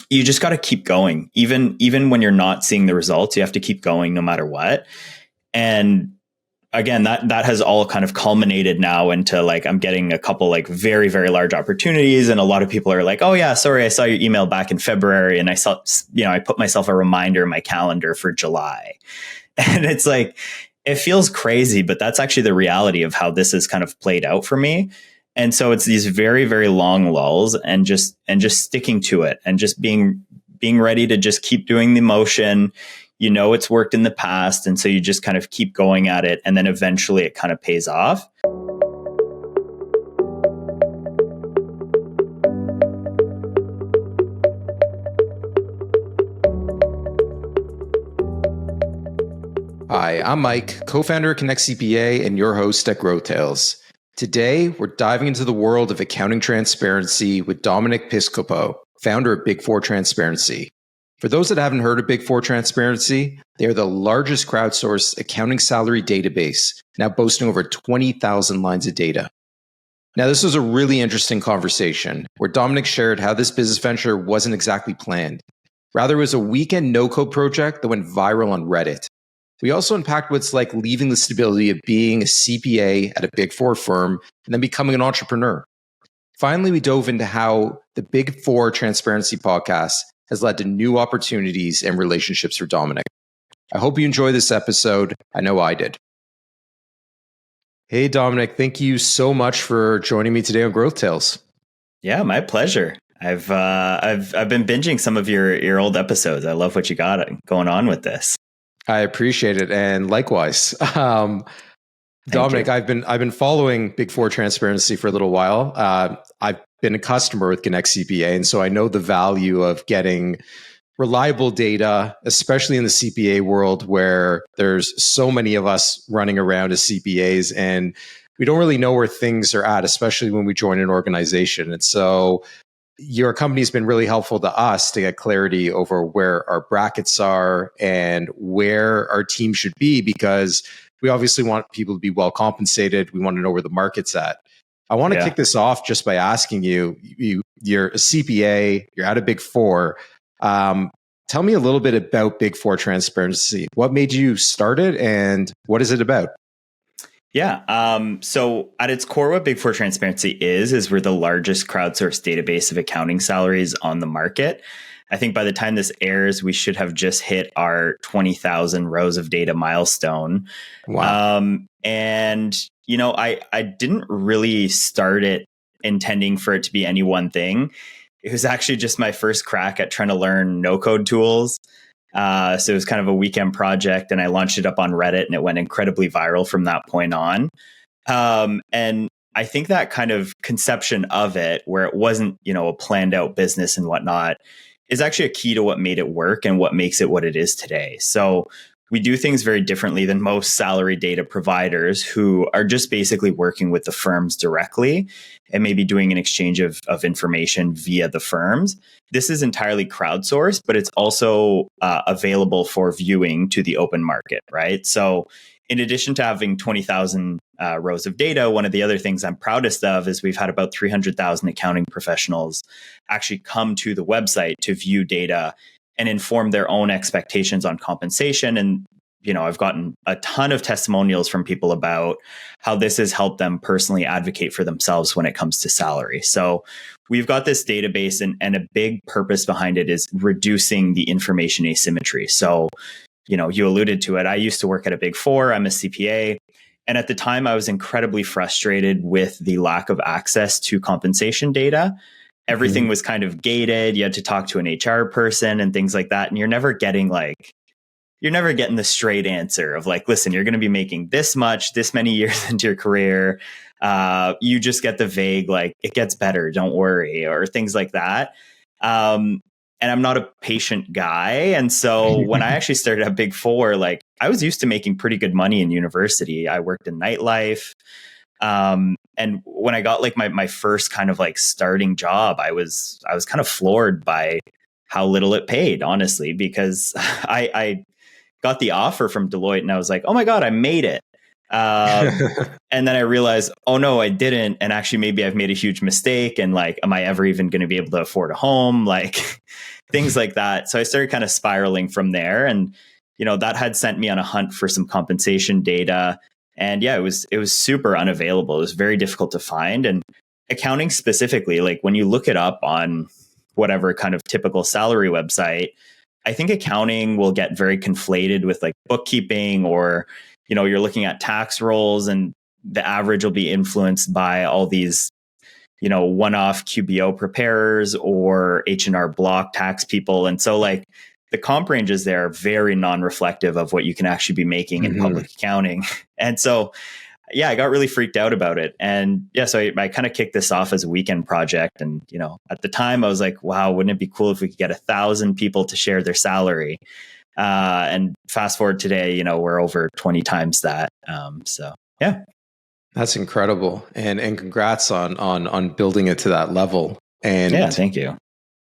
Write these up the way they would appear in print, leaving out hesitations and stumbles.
you just got to keep going. Even when you're not seeing the results, you have to keep going no matter what. And again, that has all kind of culminated now into like, I'm getting a couple like very, very large opportunities. And a lot of people are like, oh yeah, sorry, I saw your email back in February. And I saw, I put myself a reminder in my calendar for July. And it's like, it feels crazy, but that's actually the reality of how this has kind of played out for me. And so it's these very, very long lulls and just sticking to it and just being ready to just keep doing the motion. It's worked in the past. And so you just kind of keep going at it. And then eventually it kind of pays off. Hi, I'm Mike, co-founder of Connect CPA and your host at GrowthTales. Today, we're diving into the world of accounting transparency with Dominic Piscopo, founder of Big Four Transparency. For those that haven't heard of Big Four Transparency, they are the largest crowdsourced accounting salary database, now boasting over 20,000 lines of data. Now, this was a really interesting conversation where Dominic shared how this business venture wasn't exactly planned. Rather, it was a weekend no-code project that went viral on Reddit. We also unpacked what it's like leaving the stability of being a CPA at a Big Four firm and then becoming an entrepreneur. Finally, we dove into how the Big Four Transparency podcast has led to new opportunities and relationships for Dominic. I hope you enjoy this episode. I know I did. Hey, Dominic, thank you so much for joining me today on GrowthTales. Yeah, my pleasure. I've been binging some of your old episodes. I love what you got going on with this. I appreciate it, and likewise. Dominic, I've been following Big Four Transparency for a little while. I've been a customer with Connect CPA, and so I know the value of getting reliable data, especially in the CPA world where there's so many of us running around as CPAs, and we don't really know where things are at, especially when we join an organization. And so your company has been really helpful to us to get clarity over where our brackets are and where our team should be, because we obviously want people to be well compensated. We want to know where the market's at. I want to kick this off just by asking you're a CPA, you're at a Big Four. Tell me a little bit about Big Four Transparency. What made you start it and what is it about? Yeah. So at its core, what Big Four Transparency is we're the largest crowdsourced database of accounting salaries on the market. I think by the time this airs, we should have just hit our 20,000 rows of data milestone. Wow. I didn't really start it intending for it to be any one thing. It was actually just my first crack at trying to learn no-code tools. So it was kind of a weekend project, and I launched it up on Reddit, and it went incredibly viral from that point on. And I think that kind of conception of it, where it wasn't, a planned out business and whatnot, is actually a key to what made it work and what makes it what it is today. So we do things very differently than most salary data providers who are just basically working with the firms directly and maybe doing an exchange of information via the firms. This is entirely crowdsourced, but it's also available for viewing to the open market, right? So in addition to having 20,000 rows of data, one of the other things I'm proudest of is we've had about 300,000 accounting professionals actually come to the website to view data and inform their own expectations on compensation. And, I've gotten a ton of testimonials from people about how this has helped them personally advocate for themselves when it comes to salary. So we've got this database and a big purpose behind it is reducing the information asymmetry. So, you alluded to it. I used to work at a Big Four. I'm a CPA. And at the time, I was incredibly frustrated with the lack of access to compensation data. Everything was kind of gated. You had to talk to an HR person and things like that. And you're never getting the straight answer of like, listen, you're going to be making this much, this many years into your career. You just get the vague, like, it gets better, don't worry, or things like that. And I'm not a patient guy. And so when I actually started at Big Four, like I was used to making pretty good money in university. I worked in nightlife. And when I got like my first kind of like starting job, I was kind of floored by how little it paid, honestly, because I got the offer from Deloitte and I was like, oh my God, I made it. And then I realized, oh no, I didn't. And actually, maybe I've made a huge mistake. And like, am I ever even going to be able to afford a home? Like, things like that. So I started kind of spiraling from there, and that had sent me on a hunt for some compensation data. And yeah, it was super unavailable. It was very difficult to find. And accounting specifically, like when you look it up on whatever kind of typical salary website, I think accounting will get very conflated with like bookkeeping, or, you're looking at tax rolls, and the average will be influenced by all these, one-off QBO preparers or H&R Block tax people. And so like the comp ranges there are very non-reflective of what you can actually be making in public accounting. And so, yeah, I got really freaked out about it. And yeah, so I kind of kicked this off as a weekend project. And, at the time I was like, wow, wouldn't it be cool if we could get 1,000 people to share their salary? And fast forward today, we're over 20 times that. So yeah. That's incredible. And congrats on building it to that level. And yeah, thank you.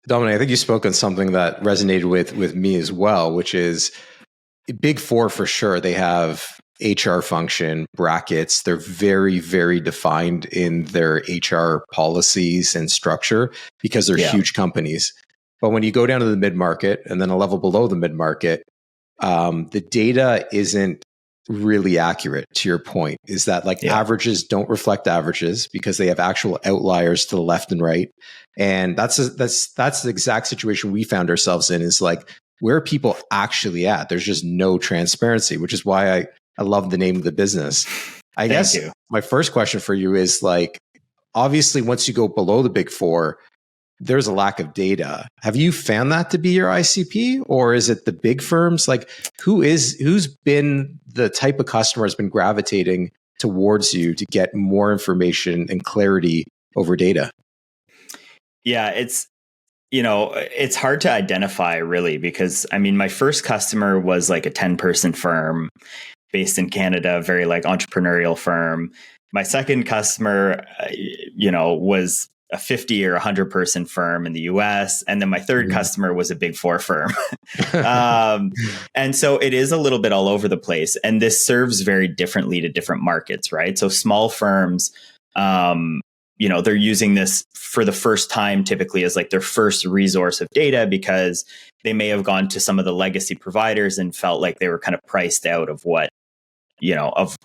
Dominic, I think you spoke on something that resonated with me as well, which is Big Four for sure. They have HR function brackets. They're very, very defined in their HR policies and structure because they're huge companies. But when you go down to the mid-market and then a level below the mid-market, the data isn't really accurate. To your point, is that like averages don't reflect averages because they have actual outliers to the left and right. And that's the exact situation we found ourselves in, is like, where are people actually at? There's just no transparency, which is why I love the name of the business. I guess my first question for you is like, obviously once you go below the Big Four, there's a lack of data. Have you found that to be your ICP, or is it the big firms? Like who's been the type of customer has been gravitating towards you to get more information and clarity over data? Yeah, it's hard to identify really, because I mean, my first customer was like a 10-person firm based in Canada, very like entrepreneurial firm. My second customer, was a 50 or 100-person firm in the US. And then my third customer was a Big Four firm. And so it is a little bit all over the place. And this serves very differently to different markets, right? So small firms, they're using this for the first time, typically as like their first resource of data, because they may have gone to some of the legacy providers and felt like they were kind of priced out of what,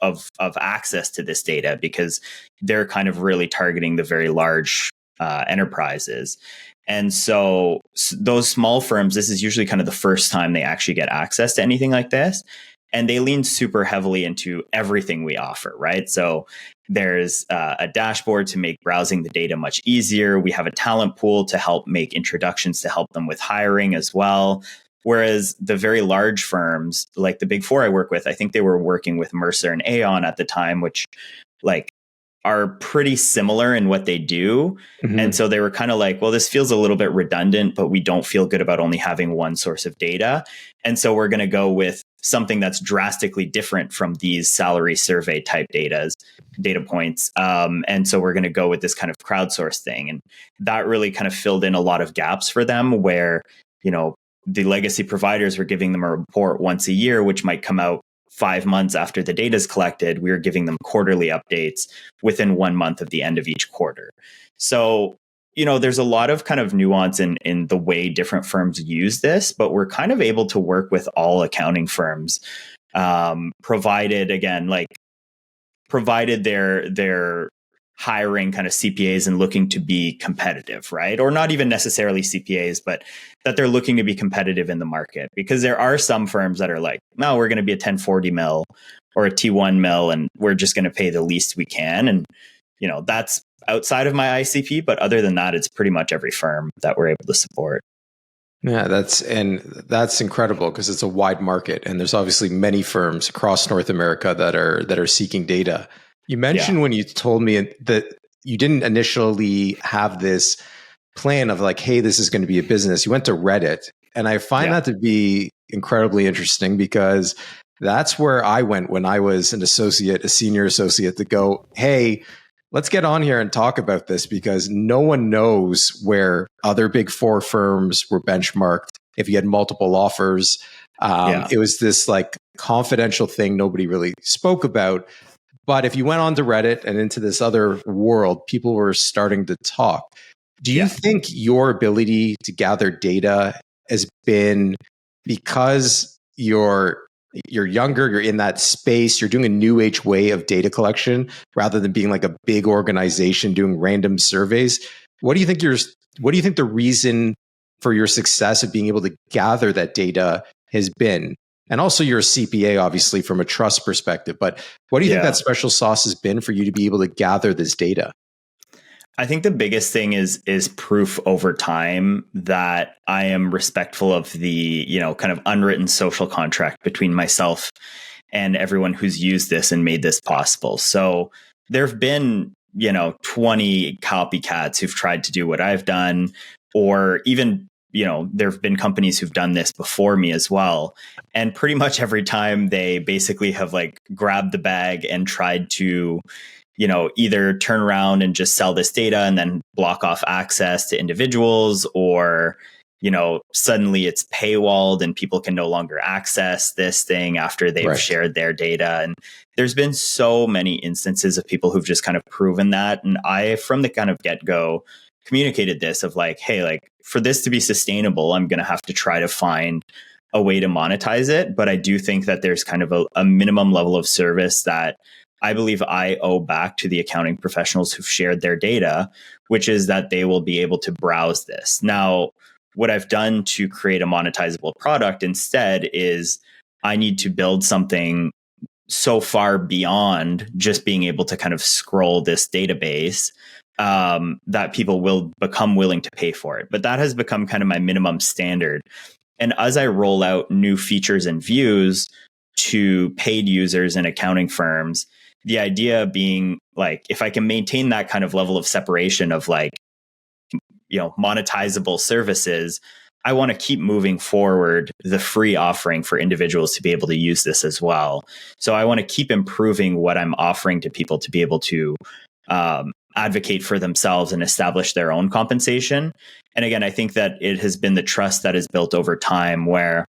of access to this data, because they're kind of really targeting the very large enterprises. And so those small firms, this is usually kind of the first time they actually get access to anything like this. And they lean super heavily into everything we offer, right? So there's a dashboard to make browsing the data much easier. We have a talent pool to help make introductions to help them with hiring as well. Whereas the very large firms, like the Big Four I work with, I think they were working with Mercer and Aon at the time, which like are pretty similar in what they do. And so they were kind of like, well, this feels a little bit redundant, but we don't feel good about only having one source of data. And so we're going to go with something that's drastically different from these salary survey type data points. And so we're going to go with this kind of crowdsourced thing. And that really kind of filled in a lot of gaps for them where, the legacy providers were giving them a report once a year, which might come out 5 months after the data is collected. We were giving them quarterly updates within 1 month of the end of each quarter. So, there's a lot of kind of nuance in the way different firms use this, but we're kind of able to work with all accounting firms, provided they're hiring kind of CPAs and looking to be competitive, right? Or not even necessarily CPAs, but that they're looking to be competitive in the market. Because there are some firms that are like, no, we're going to be a 1040 mil or a T1 mil, and we're just going to pay the least we can. And, that's outside of my ICP. But other than that, it's pretty much every firm that we're able to support. Yeah, that's incredible because it's a wide market, and there's obviously many firms across North America that are seeking data. You mentioned when you told me that you didn't initially have this plan of like, hey, this is going to be a business. You went to Reddit. And I find that to be incredibly interesting because that's where I went when I was a senior associate, to go, hey, let's get on here and talk about this, because no one knows where other Big Four firms were benchmarked. If you had multiple offers, it was this like confidential thing nobody really spoke about. But if you went on to Reddit and into this other world, people were starting to talk. Do you think your ability to gather data has been because you're younger, you're in that space, you're doing a new age way of data collection rather than being like a big organization doing random surveys? What do you think the reason for your success of being able to gather that data has been? And also you're a CPA, obviously, from a trust perspective, but what do you think that special sauce has been for you to be able to gather this data? I think the biggest thing is proof over time that I am respectful of the, kind of unwritten social contract between myself and everyone who's used this and made this possible. So there've been, 20 copycats who've tried to do what I've done, or even, there've been companies who've done this before me as well. And pretty much every time they basically have like grabbed the bag and tried to either turn around and just sell this data and then block off access to individuals, or, suddenly it's paywalled and people can no longer access this thing after they've shared their data. And there's been so many instances of people who've just kind of proven that. And I, from the kind of get-go, communicated this of like, hey, like for this to be sustainable, I'm going to have to try to find a way to monetize it. But I do think that there's kind of a minimum level of service that I believe I owe back to the accounting professionals who've shared their data, which is that they will be able to browse this. Now, what I've done to create a monetizable product instead is I need to build something so far beyond just being able to kind of scroll this database that people will become willing to pay for it. But that has become kind of my minimum standard. And as I roll out new features and views to paid users and accounting firms, the idea being like, if I can maintain that kind of level of separation of like, monetizable services, I want to keep moving forward the free offering for individuals to be able to use this as well. So I want to keep improving what I'm offering to people to be able to advocate for themselves and establish their own compensation. And again, I think that it has been the trust that is built over time where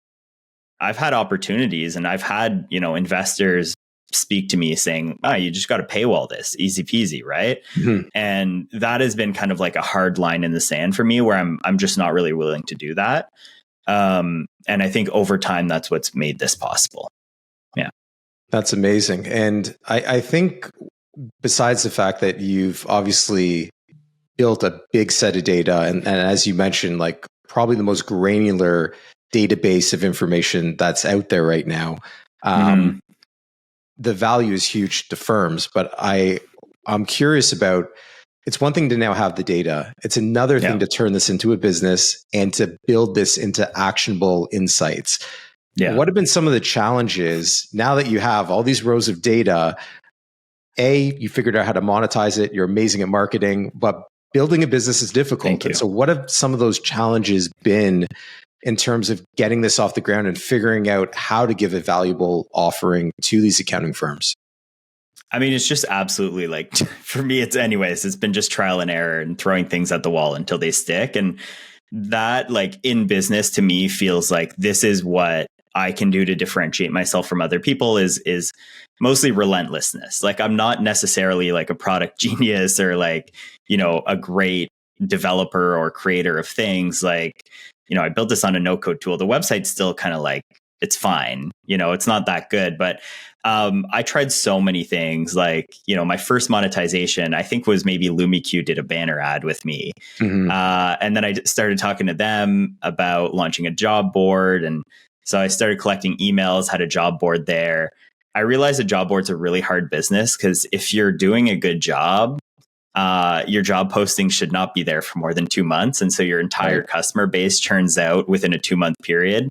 I've had opportunities and I've had, investors speak to me saying, you just got to paywall this, easy peasy, right? Mm-hmm. And that has been kind of like a hard line in the sand for me where I'm just not really willing to do that. And I think over time, that's what's made this possible. Yeah. That's amazing. And I think besides the fact that you've obviously built a big set of data, and as you mentioned, like probably the most granular database of information that's out there right now, the value is huge to firms. But I'm curious about, it's one thing to now have the data. It's another thing to turn this into a business and to build this into actionable insights. Yeah. What have been some of the challenges now that you have all these rows of data? You figured out how to monetize it. You're amazing at marketing, but building a business is difficult. And so what have some of those challenges been in terms of getting this off the ground and figuring out how to give a valuable offering to these accounting firms? I mean, it's just absolutely like, for me, it's been just trial and error and throwing things at the wall until they stick. And that, like, in business, to me feels like this is what I can do to differentiate myself from other people is mostly relentlessness. Like, I'm not necessarily like a product genius or like, a great developer or creator of things. Like, I built this on a no-code tool. The website's still kind of like, it's fine. It's not that good, but I tried so many things. Like, my first monetization, I think, was maybe LumiQ did a banner ad with me. Mm-hmm. And then I started talking to them about launching a job board. And so I started collecting emails, had a job board there. I realized a job board's a really hard business because if you're doing a good job, your job posting should not be there for more than 2 months. And so your entire customer base churns out within a 2-month period.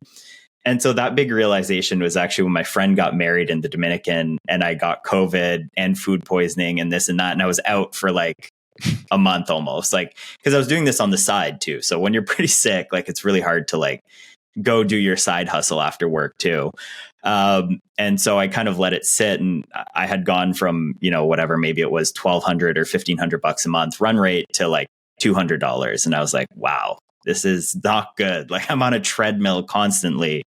And so that big realization was actually when my friend got married in the Dominican and I got COVID and food poisoning and this and that. And I was out for like a month almost, like, because I was doing this on the side too. So when you're pretty sick, like, it's really hard to like go do your side hustle after work too. And so I kind of let it sit, and I had gone from, whatever, maybe it was $1,200 or $1,500 a month run rate to like $200. And I was like, wow, this is not good. Like, I'm on a treadmill constantly.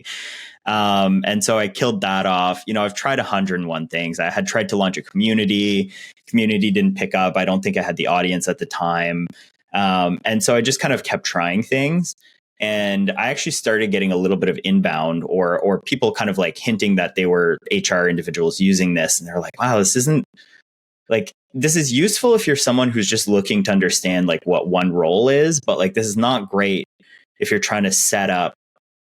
And so I killed that off. I've tried 101 things. I had tried to launch a community. Community didn't pick up. I don't think I had the audience at the time. And so I just kind of kept trying things. And I actually started getting a little bit of inbound or people kind of like hinting that they were HR individuals using this. And they're like, wow, this is useful if you're someone who's just looking to understand like what one role is, but like this is not great if you're trying to set up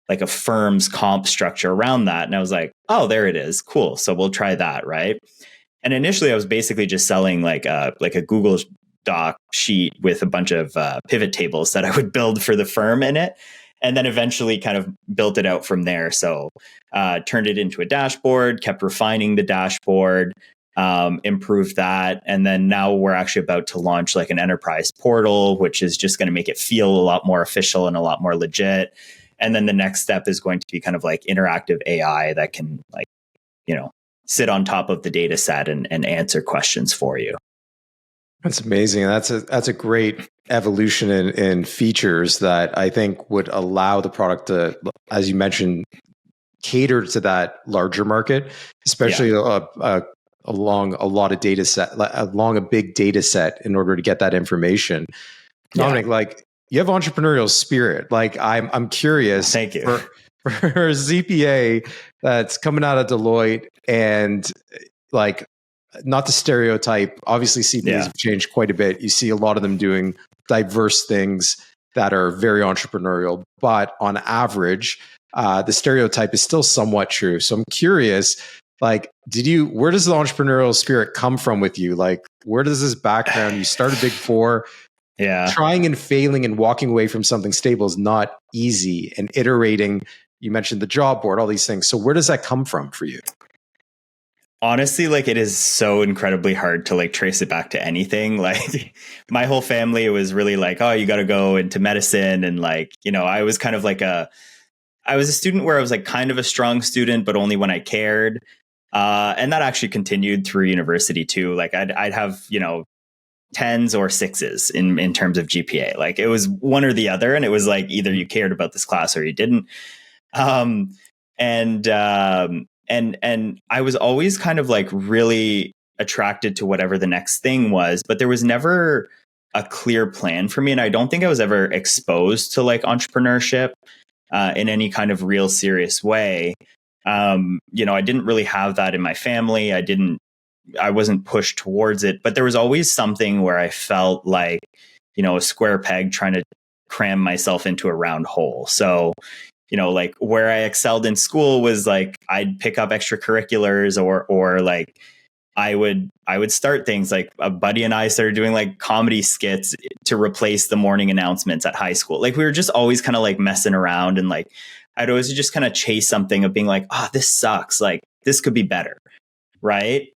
like a firm's comp structure around that. And I was like, oh, there it is. Cool. So we'll try that. Right. And initially I was basically just selling like a Google Doc sheet with a bunch of pivot tables that I would build for the firm in it. And then eventually kind of built it out from there. So turned it into a dashboard, kept refining the dashboard, improved that. And then now we're actually about to launch like an enterprise portal, which is just going to make it feel a lot more official and a lot more legit. And then the next step is going to be kind of like interactive AI that can like, sit on top of the data set and answer questions for you. That's amazing. That's a great evolution in features that I think would allow the product to, as you mentioned, cater to that larger market, especially along a lot of data set, along a big data set in order to get that information. Dominic, like you have entrepreneurial spirit. Like I'm curious. Thank you. For a CPA that's coming out of Deloitte and like, not the stereotype, obviously CPAs have changed quite a bit. You see a lot of them doing diverse things that are very entrepreneurial, but on average, the stereotype is still somewhat true. So I'm curious, like, where does the entrepreneurial spirit come from with you? Like, where does this background? You started Big Four. Yeah. Trying and failing and walking away from something stable is not easy, and iterating. You mentioned the job board, all these things. So where does that come from for you? Honestly, like it is so incredibly hard to like trace it back to anything. Like my whole family was really like, oh, you got to go into medicine. And like, I was kind of like I was a student where I was like kind of a strong student, but only when I cared. And that actually continued through university too. Like I'd have, 10s or 6s in terms of GPA. Like it was one or the other. And it was like either you cared about this class or you didn't. And I was always kind of like really attracted to whatever the next thing was, but there was never a clear plan for me. And I don't think I was ever exposed to like entrepreneurship in any kind of real serious way. I didn't really have that in my family. I wasn't pushed towards it, but there was always something where I felt like, a square peg trying to cram myself into a round hole. So like where I excelled in school was like I'd pick up extracurriculars or like I would start things like a buddy and I started doing like comedy skits to replace the morning announcements at high school. Like we were just always kind of like messing around, and like I'd always just kind of chase something of being like, oh, this sucks. Like this could be better. Right.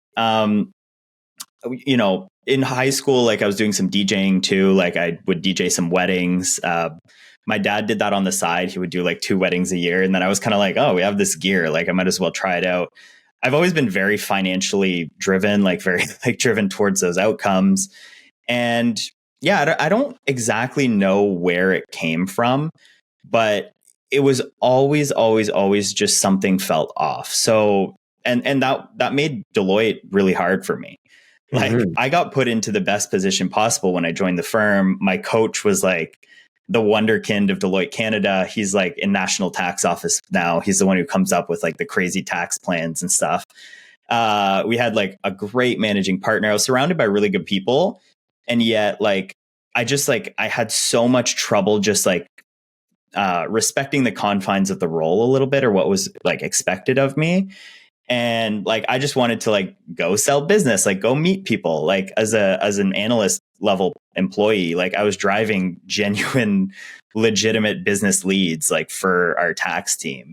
In high school, like I was doing some DJing too. Like I would DJ some weddings. My dad did that on the side. He would do like 2 weddings a year. And then I was kind of like, oh, we have this gear. Like I might as well try it out. I've always been very financially driven, like very like driven towards those outcomes. And yeah, I don't exactly know where it came from, but it was always just something felt off. So, and that made Deloitte really hard for me. Like I got put into the best position possible when I joined the firm. My coach was like the wonderkind of Deloitte Canada. He's like in national tax office now. He's the one who comes up with like the crazy tax plans and stuff. We had like a great managing partner. I was surrounded by really good people. And yet like, I had so much trouble just like respecting the confines of the role a little bit, or what was like expected of me. And like, I just wanted to like go sell business, like go meet people, like as an analyst level employee. Like I was driving genuine, legitimate business leads, like for our tax team.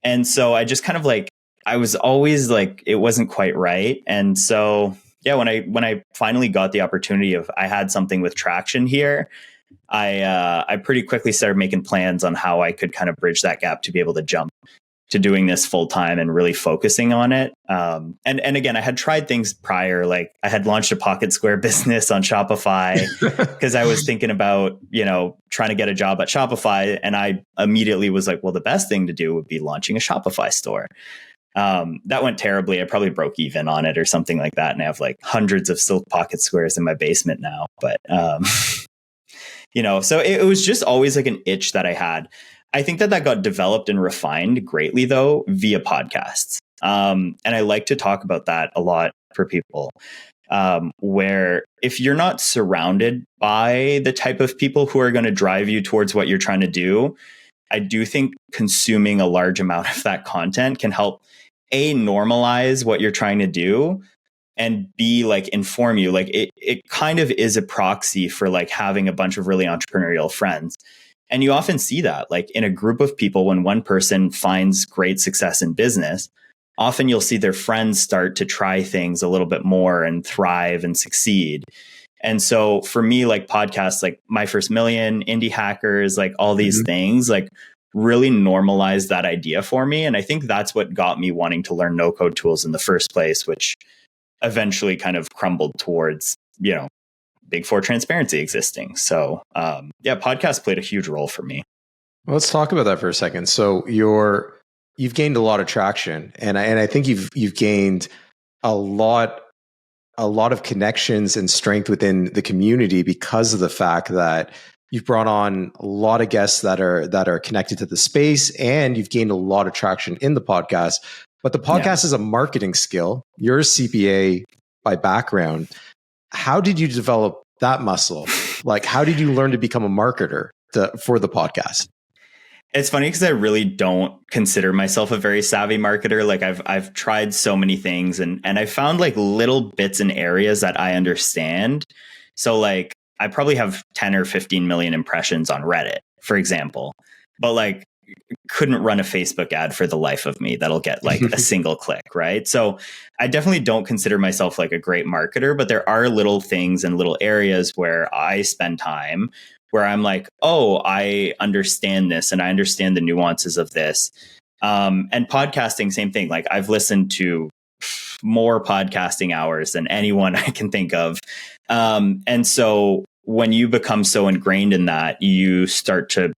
And so I just kind of like, I was always like, it wasn't quite right. And so, yeah, when I finally got the opportunity of, I had something with traction here, I pretty quickly started making plans on how I could kind of bridge that gap to be able to jump to doing this full time and really focusing on it. And again, I had tried things prior. Like I had launched a Pocket Square business on Shopify because I was thinking about, trying to get a job at Shopify. And I immediately was like, well, the best thing to do would be launching a Shopify store. That went terribly. I probably broke even on it or something like that. And I have like hundreds of silk Pocket Squares in my basement now. But So it was just always like an itch that I had. I think that got developed and refined greatly though via podcasts. And I like to talk about that a lot for people, where if you're not surrounded by the type of people who are going to drive you towards what you're trying to do, I do think consuming a large amount of that content can help normalize what you're trying to do, and B, like inform you. Like it kind of is a proxy for like having a bunch of really entrepreneurial friends. And you often see that like in a group of people, when one person finds great success in business, often you'll see their friends start to try things a little bit more and thrive and succeed. And so for me, like podcasts, like My First Million, Indie Hackers, like all these things, like really normalized that idea for me. And I think that's what got me wanting to learn no code tools in the first place, which eventually kind of crumbled towards, Big Four transparency existing. So podcasts played a huge role for me. Well, let's talk about that for a second. So you've gained a lot of traction, and I think you've gained a lot of connections and strength within the community because of the fact that you've brought on a lot of guests that are connected to the space, and you've gained a lot of traction in the podcast. But the podcast is a marketing skill. You're a CPA by background. How did you develop that muscle? Like, how did you learn to become a marketer for the podcast? It's funny because I really don't consider myself a very savvy marketer. Like I've tried so many things and I found like little bits and areas that I understand. So like I probably have 10 or 15 million impressions on Reddit, for example, but like couldn't run a Facebook ad for the life of me that'll get like a single click, right? So I definitely don't consider myself like a great marketer, but there are little things and little areas where I spend time where I'm like, oh, I understand this and I understand the nuances of this. And podcasting, same thing. Like I've listened to more podcasting hours than anyone I can think of. And so when you become so ingrained in that, you start to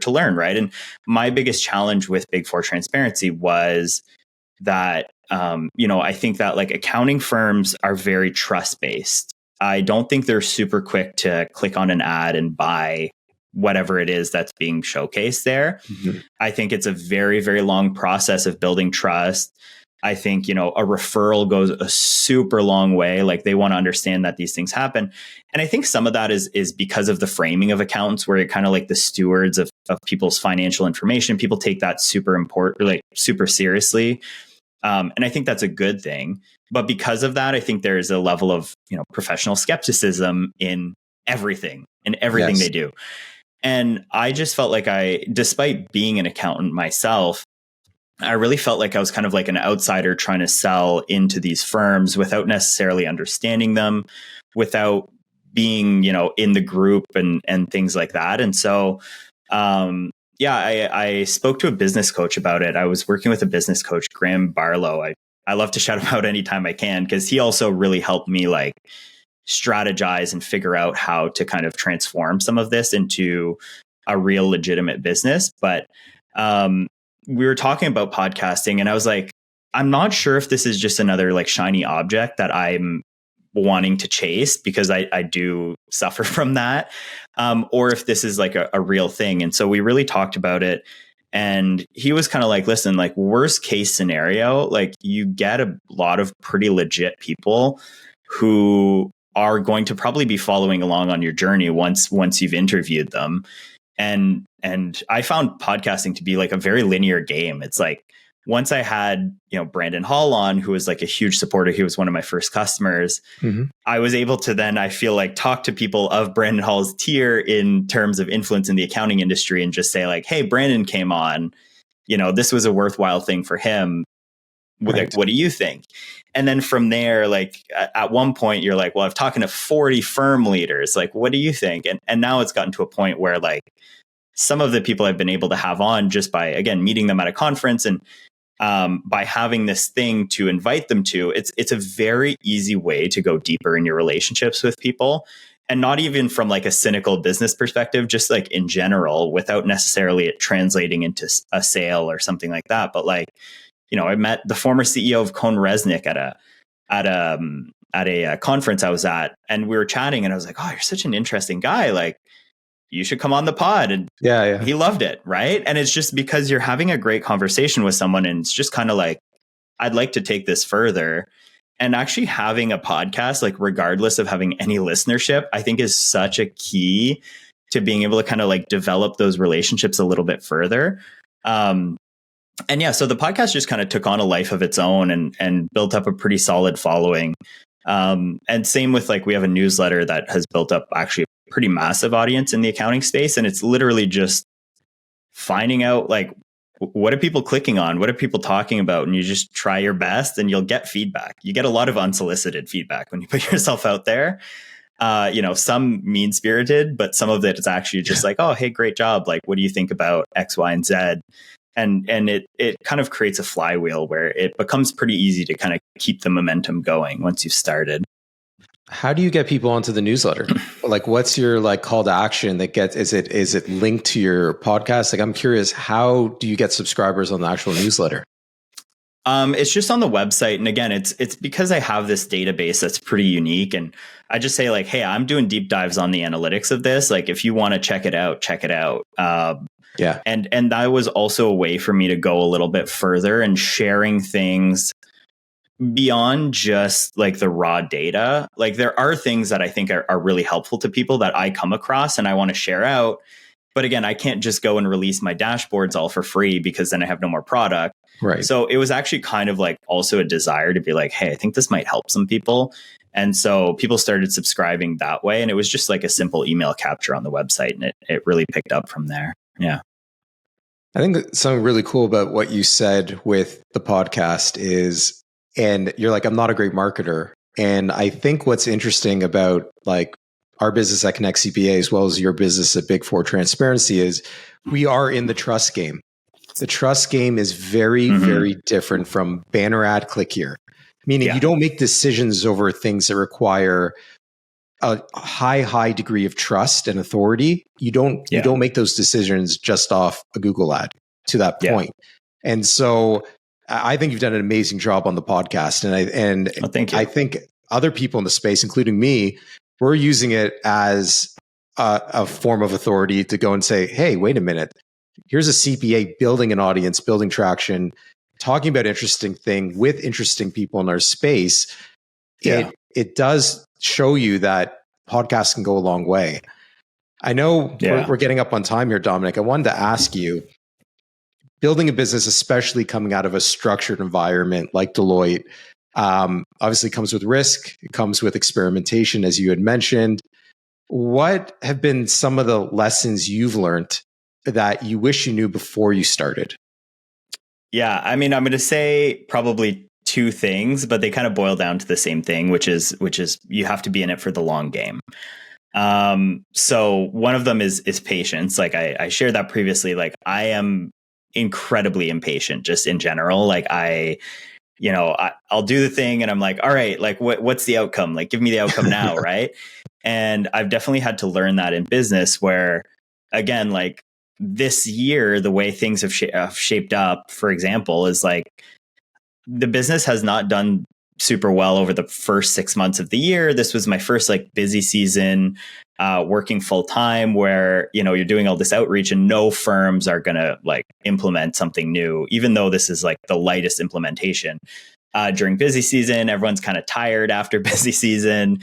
learn, right? And my biggest challenge with Big Four transparency was that, I think that like accounting firms are very trust-based. I don't think they're super quick to click on an ad and buy whatever it is that's being showcased there. Mm-hmm. I think it's a very, very long process of building trust. I think, a referral goes a super long way. Like they want to understand that these things happen. And I think some of that is because of the framing of accounts where you're kind of like the stewards of people's financial information. People take that super important, like super seriously. And I think that's a good thing. But because of that, I think there's a level of, professional skepticism in everything they do. And I just felt like despite being an accountant myself, I really felt like I was kind of like an outsider trying to sell into these firms without necessarily understanding them, without being, in the group and things like that. And so, I spoke to a business coach about it. I was working with a business coach, Graham Barlow. I love to shout him out anytime I can, because he also really helped me like strategize and figure out how to kind of transform some of this into a real legitimate business. But, we were talking about podcasting and I was like, I'm not sure if this is just another like shiny object that I'm wanting to chase, because I do suffer from that. Or if this is like a real thing. And so we really talked about it. And he was kind of like, listen, like worst case scenario, like you get a lot of pretty legit people who are going to probably be following along on your journey once you've interviewed them. And I found podcasting to be like a very linear game. It's like once I had, Brandon Hall on, who was like a huge supporter, he was one of my first customers. Mm-hmm. I was able to then, I feel like, talk to people of Brandon Hall's tier in terms of influence in the accounting industry and just say like, hey, Brandon came on, this was a worthwhile thing for him. Right. Like, what do you think? And then from there, like at one point you're like, well, I've talked to 40 firm leaders. Like, what do you think? And now it's gotten to a point where like some of the people I've been able to have on just by, again, meeting them at a conference and by having this thing to invite them to, it's a very easy way to go deeper in your relationships with people. And not even from like a cynical business perspective, just like in general, without necessarily it translating into a sale or something like that. But like, I met the former CEO of Cone Resnick at a conference I was at, and we were chatting and I was like, oh, you're such an interesting guy. Like, you should come on the pod. And yeah. he loved it. Right. And it's just because you're having a great conversation with someone, and it's just kind of like, I'd like to take this further. And actually having a podcast, like regardless of having any listenership, I think is such a key to being able to kind of like develop those relationships a little bit further. And yeah, so the podcast just kind of took on a life of its own and built up a pretty solid following. And same with like, we have a newsletter that has built up actually a pretty massive audience in the accounting space. And it's literally just finding out like, what are people clicking on? What are people talking about? And you just try your best and you'll get feedback. You get a lot of unsolicited feedback when you put yourself out there. Some mean spirited, but some of it is actually just like, oh, hey, great job. Like, what do you think about X, Y, and Z? And it kind of creates a flywheel where it becomes pretty easy to kind of keep the momentum going once you've started. How do you get people onto the newsletter? Like, what's your like call to action that gets, is it linked to your podcast? Like, I'm curious, how do you get subscribers on the actual newsletter? It's just on the website. And again, it's because I have this database that's pretty unique. And I just say like, hey, I'm doing deep dives on the analytics of this. Like, if you want to check it out, check it out. Yeah. And that was also a way for me to go a little bit further and sharing things beyond just like the raw data. Like, there are things that I think are really helpful to people that I come across and I want to share out. But again, I can't just go and release my dashboards all for free because then I have no more product. Right. So it was actually kind of like also a desire to be like, hey, I think this might help some people. And so people started subscribing that way. And it was just like a simple email capture on the website. And it really picked up from there. Yeah. I think something really cool about what you said with the podcast is, and you're like, I'm not a great marketer. And I think what's interesting about like our business at Connect CPA, as well as your business at Big Four Transparency, is we are in the trust game. The trust game is very, very different from banner ad, click here. Meaning you don't make decisions over things that require a high degree of trust and authority. You don't make those decisions just off a Google ad to that point. And so I think you've done an amazing job on the podcast. And thank you. I think other people in the space, including me, we're using it as a form of authority to go and say, hey, wait a minute. Here's a CPA building an audience, building traction, talking about interesting thing with interesting people in our space. It does show you that podcasts can go a long way. I know we're getting up on time here, Dominic. I wanted to ask you, building a business, especially coming out of a structured environment like Deloitte, obviously comes with risk. It comes with experimentation, as you had mentioned. What have been some of the lessons you've learned that you wish you knew before you started? Yeah, I mean, I'm going to say probably two things, but they kind of boil down to the same thing, which is you have to be in it for the long game. So one of them is patience. Like I shared that previously. Like, I am incredibly impatient just in general. Like I'll do the thing and I'm like, all right, like what's the outcome? Like, give me the outcome now. Right. And I've definitely had to learn that in business where, again, like this year, the way things have shaped up, for example, is like the business has not done super well over the first 6 months of the year. This was my first like busy season, working full time where, you're doing all this outreach and no firms are going to like implement something new, even though this is like the lightest implementation during busy season. Everyone's kind of tired after busy season.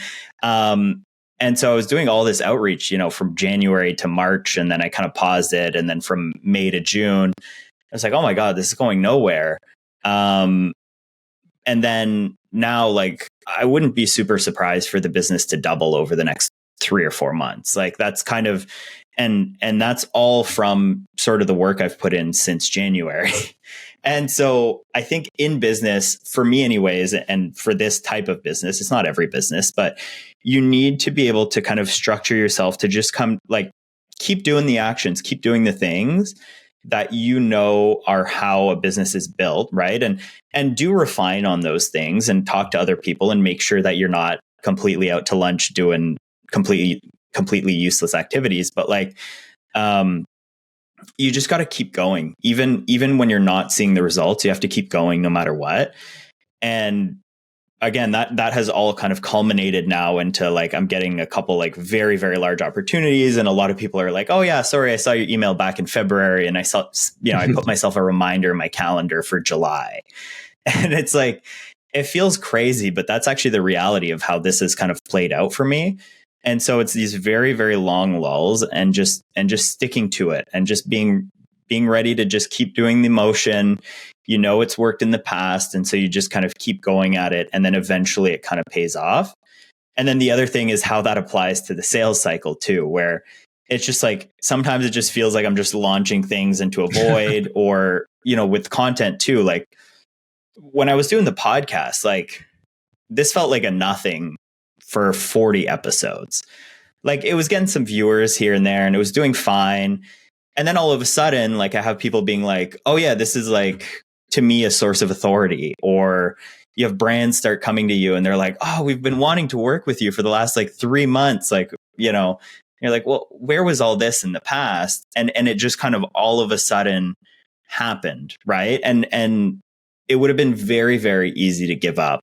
And so I was doing all this outreach, from January to March, and then I kind of paused it. And then from May to June, I was like, oh my God, this is going nowhere. And then now, like, I wouldn't be super surprised for the business to double over the next 3 or 4 months. Like, that's kind of, and that's all from sort of the work I've put in since January. And so I think in business, for me anyways, and for this type of business, it's not every business, but you need to be able to kind of structure yourself to just keep doing the actions, keep doing the things that are how a business is built, right? And do refine on those things and talk to other people and make sure that you're not completely out to lunch doing completely useless activities. But like, you just got to keep going. Even when you're not seeing the results, you have to keep going no matter what. And again, that has all kind of culminated now into like, I'm getting a couple like very, very large opportunities. And a lot of people are like, oh yeah, sorry, I saw your email back in February. And I saw, I put myself a reminder in my calendar for July. And it's like, it feels crazy, but that's actually the reality of how this has kind of played out for me. And so it's these very, very long lulls and just sticking to it and just being ready to just keep doing the motion. It's worked in the past. And so you just kind of keep going at it. And then eventually it kind of pays off. And then the other thing is how that applies to the sales cycle too, where it's just like, sometimes it just feels like I'm just launching things into a void or, with content too. Like when I was doing the podcast, like this felt like a nothing for 40 episodes. Like it was getting some viewers here and there and it was doing fine. And then all of a sudden, like I have people being like, oh yeah, this is like, to me, a source of authority. Or you have brands start coming to you and they're like, oh, we've been wanting to work with you for the last like 3 months. Like, you're like, well, where was all this in the past? And it just kind of all of a sudden happened. Right. And it would have been very, very easy to give up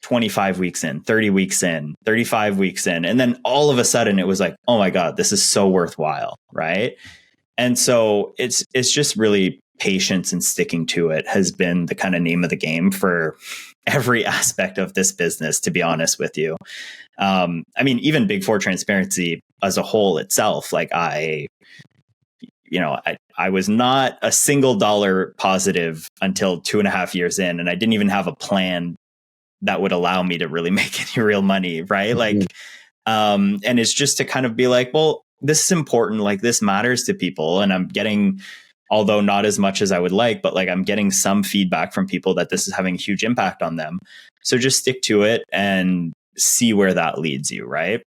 25 weeks in, 30 weeks in, 35 weeks in. And then all of a sudden it was like, oh my God, this is so worthwhile. Right. And so it's just really patience and sticking to it has been the kind of name of the game for every aspect of this business, to be honest with you. Even Big Four transparency as a whole itself, like I was not a single dollar positive until 2.5 years in, and I didn't even have a plan that would allow me to really make any real money. Right. Mm-hmm. Like, and it's just to kind of be like, well, this is important. Like this matters to people. And I'm getting, although not as much as I would like, but like I'm getting some feedback from people that this is having a huge impact on them. So just stick to it and see where that leads you. Right.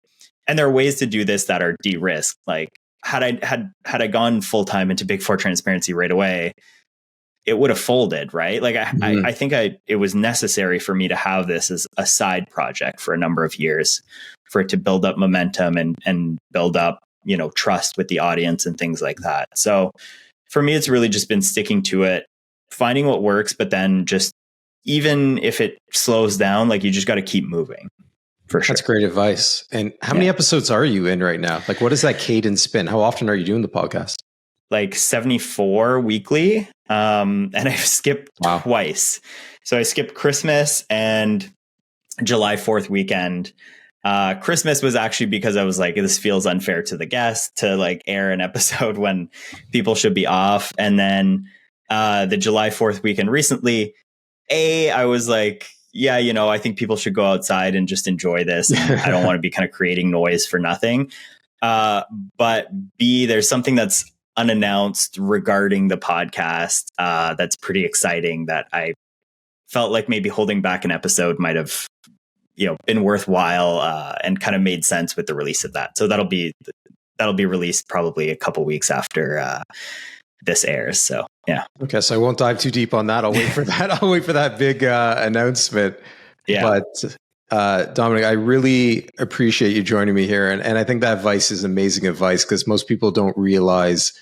And there are ways to do this that are de-risked. Like had I gone full time into Big Four transparency right away, it would have folded. Right. Like I think it was necessary for me to have this as a side project for a number of years for it to build up momentum and build up, trust with the audience and things like that. So for me, it's really just been sticking to it, finding what works, but then just even if it slows down, like you just got to keep moving. For sure. That's great advice. And how many episodes are you in right now? Like, what is that cadence been? How often are you doing the podcast? Like 74 weekly. And I've skipped twice. So I skipped Christmas and July 4th weekend. Christmas was actually because I was like, this feels unfair to the guests to like air an episode when people should be off. And then the July 4th weekend recently, I was like, yeah, I think people should go outside and just enjoy this. I don't want to be kind of creating noise for nothing. But B, there's something that's unannounced regarding the podcast that's pretty exciting that I felt like maybe holding back an episode might have been worthwhile and kind of made sense with the release of that. So that'll be released probably a couple weeks after this airs. So yeah. Okay, so I won't dive too deep on that. I'll wait for that. I'll wait for that big announcement. Yeah. But Dominic, I really appreciate you joining me here, and I think that advice is amazing advice because most people don't realize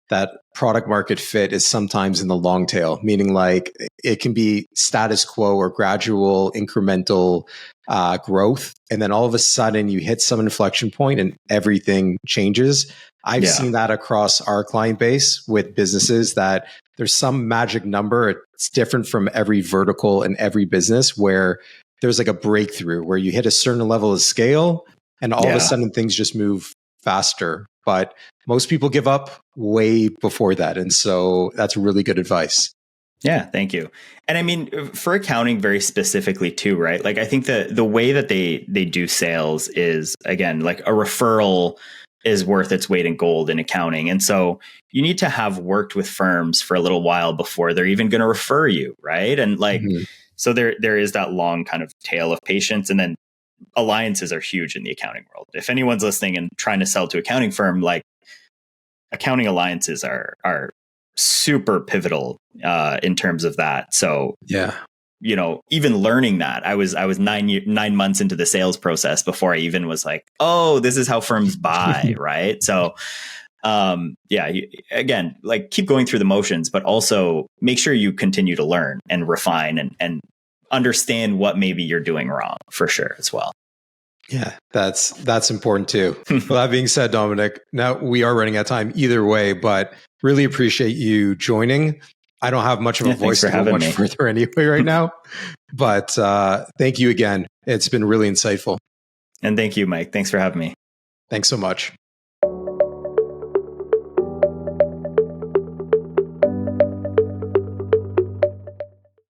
that product market fit is sometimes in the long tail, meaning like it can be status quo or gradual incremental growth. And then all of a sudden you hit some inflection point and everything changes. I've seen that across our client base with businesses that there's some magic number. It's different from every vertical and every business where there's like a breakthrough where you hit a certain level of scale and all of a sudden things just move faster. But most people give up way before that. And so that's really good advice. Yeah, thank you. And I mean, for accounting very specifically too, right? Like I think the way that they do sales is, again, like a referral is worth its weight in gold in accounting. And so you need to have worked with firms for a little while before they're even going to refer you, right? And like, so there is that long kind of tail of patience. And then alliances are huge in the accounting world. If anyone's listening and trying to sell to accounting firm, like accounting alliances are super pivotal in terms of that. So even learning that, I was 9 months into the sales process before I even was like, oh, this is how firms buy, right? So again, like keep going through the motions, but also make sure you continue to learn and refine and understand what maybe you're doing wrong for sure as well. Yeah, that's important too. Well, that being said, Dominic, now we are running out of time either way, but really appreciate you joining. I don't have much of a voice to go much further anyway right now, but thank you again. It's been really insightful. And thank you, Mike. Thanks for having me. Thanks so much.